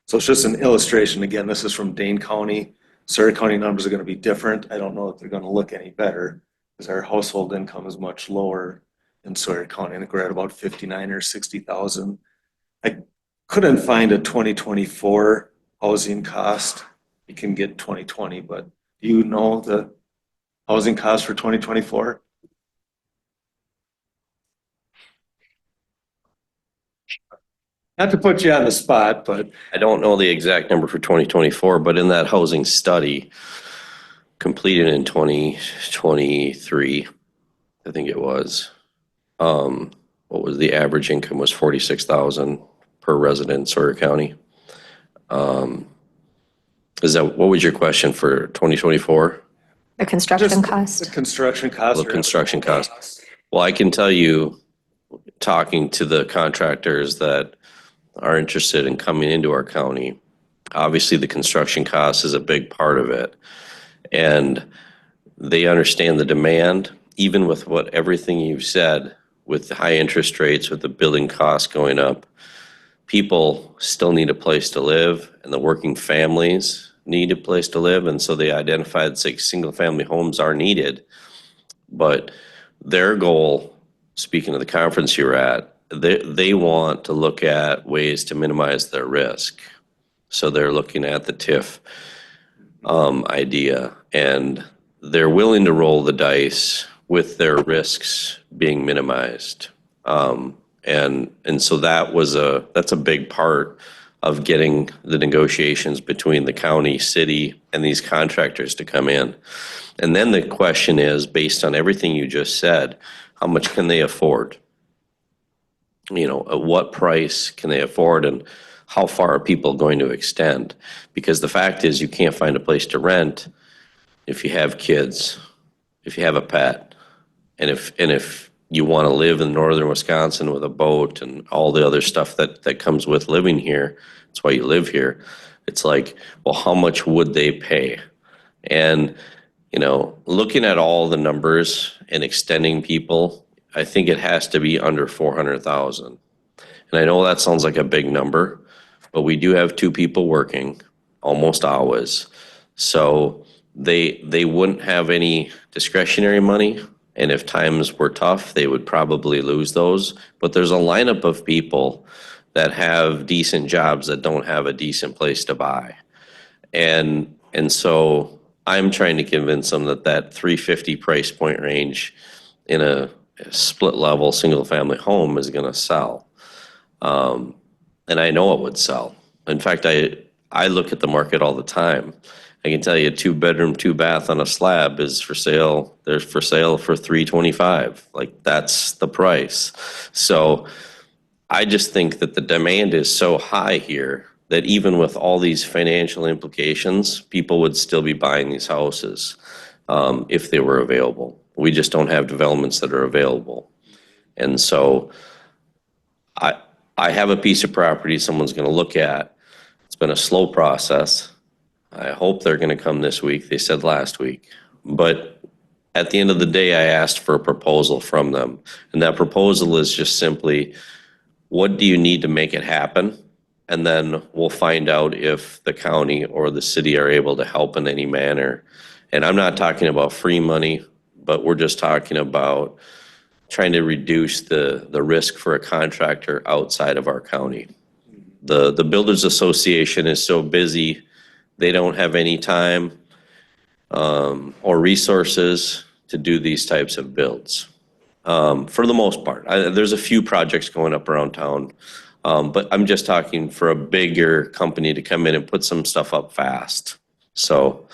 So it's just an illustration. Again, this is from Dane County. Sawyer County numbers are going to be different. I don't know if they're going to look any better because our household income is much lower in Sawyer County. I think we're at about 59 or 60,000. I couldn't find a 2024 housing cost. You can get 2020, but do you know the housing cost for 2024? Not to put you on the spot, but I don't know the exact number for 2024, but in that housing study completed in 2023, I think it was, what was the average income was 46,000 per resident in Sawyer County. What was your question for 2024? The construction just cost? the construction cost. The construction cost. Well, I can tell you, talking to the contractors that are interested in coming into our county, obviously the construction cost is a big part of it. And they understand the demand, even with everything you've said, with the high interest rates, with the building costs going up, people still need a place to live, and the working families need a place to live. And so they identified single family homes are needed. But their goal, speaking of the conference you were at, they want to look at ways to minimize their risk. So they're looking at the TIF idea, and they're willing to roll the dice with their risks being minimized. And so that's a big part of getting the negotiations between the county, city, and these contractors to come in. And then the question is, based on everything you just said, how much can they afford? You know, at what price can they afford, and how far are people going to extend? Because the fact is, you can't find a place to rent if you have kids, if you have a pet, and if you want to live in northern Wisconsin with a boat and all the other stuff that comes with living here. That's why you live here. It's like, well, how much would they pay? And, you know, looking at all the numbers and extending people, I think it has to be under 400,000. And I know that sounds like a big number, but we do have 2 people working almost hours. So they wouldn't have any discretionary money. And if times were tough, they would probably lose those. But there's a lineup of people that have decent jobs that don't have a decent place to buy. And so I'm trying to convince them that $350 price point range in a split level single family home is going to sell. And I know it would sell. In fact, I look at the market all the time. I can tell you a 2-bedroom, 2-bath on a slab is for sale. They're for sale for $325. Like, that's the price. So I just think that the demand is so high here that even with all these financial implications, people would still be buying these houses if they were available. We just don't have developments that are available. And so I have a piece of property someone's going to look at. It's been a slow process. I hope they're going to come this week. They said last week. But at the end of the day, I asked for a proposal from them. And that proposal is just simply, what do you need to make it happen? And then we'll find out if the county or the city are able to help in any manner. And I'm not talking about free money, but we're just talking about trying to reduce the risk for a contractor outside of our county. The Builders Association is so busy, they don't have any time or resources to do these types of builds. for the most part. There's a few projects going up around town. But I'm just talking for a bigger company to come in and put some stuff up fast. So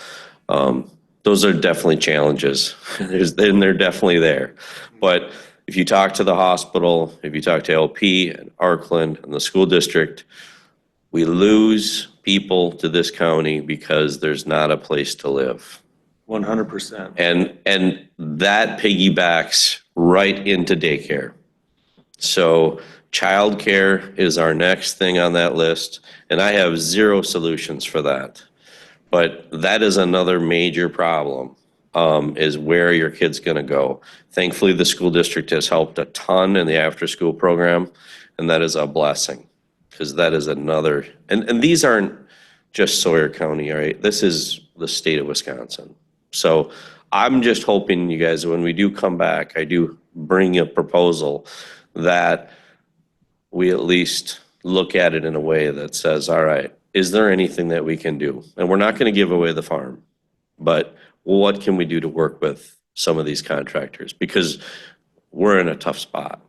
those are definitely challenges. They're definitely there. But if you talk to the hospital, if you talk to LP and Arkland and the school district, we lose people to this county because there's not a place to live. 100%. And that piggybacks right into daycare. So childcare is our next thing on that list, and I have zero solutions for that. But that is another major problem, is where are your kids going to go? Thankfully, the school district has helped a ton in the after-school program, and that is a blessing, because that is another, and these aren't just Sawyer County, all right? This is the state of Wisconsin. So I'm just hoping, you guys, when we do come back, I do bring a proposal that we at least look at it in a way that says, all right, is there anything that we can do? And we're not going to give away the farm, but what can we do to work with some of these contractors? Because we're in a tough spot.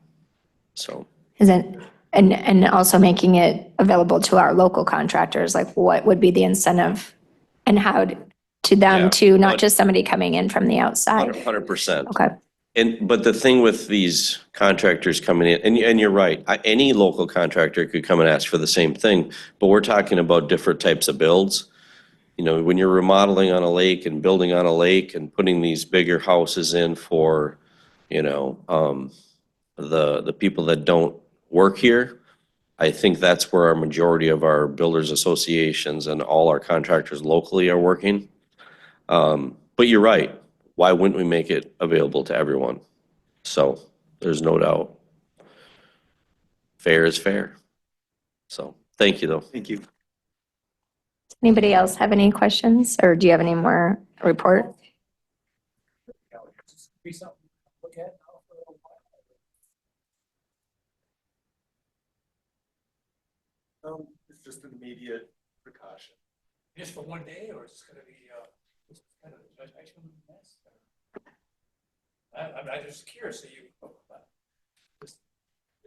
So. Is it, and also making it available to our local contractors, like what would be the incentive and how to them Yeah, to, not but- just somebody coming in from the outside? 100%. Okay. But the thing with these contractors coming in, and you're right, any local contractor could come and ask for the same thing, but we're talking about different types of builds. You know, when you're remodeling on a lake and building on a lake and putting these bigger houses in for, you know, the people that don't work here, I think that's where our majority of our builders associations and all our contractors locally are working. But you're right. Why wouldn't we make it available to everyone? So there's no doubt. Fair is fair. So thank you, though. Thank you. Anybody else have any questions, or do you have any more report? It's just an immediate precaution. Just for one day, or is it gonna be, just kind of a judgment mess? I'm just curious, so you.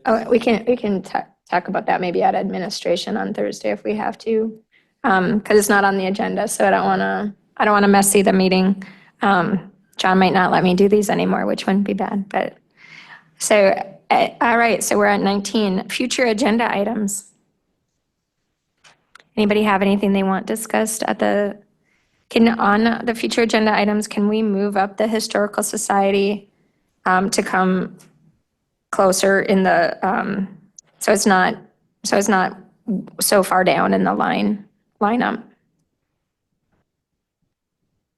Oh, we can talk about that maybe at administration on Thursday if we have to. Because it's not on the agenda, so I don't want to messy the meeting. John might not let me do these anymore, which wouldn't be bad, but. So, all right, so we're at 19, future agenda items. Anybody have anything they want discussed at on the future agenda items, can we move up the Historical Society to come closer in the, so it's not so far down in the lineup?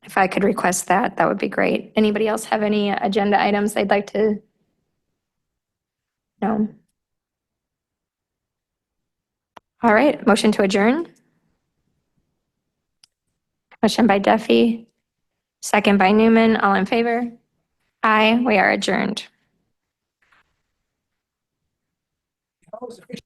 If I could request that, that would be great. Anybody else have any agenda items they'd like to? No? All right, motion to adjourn. Motion by Duffy, second by Newman, all in favor? Aye, we are adjourned. How is it?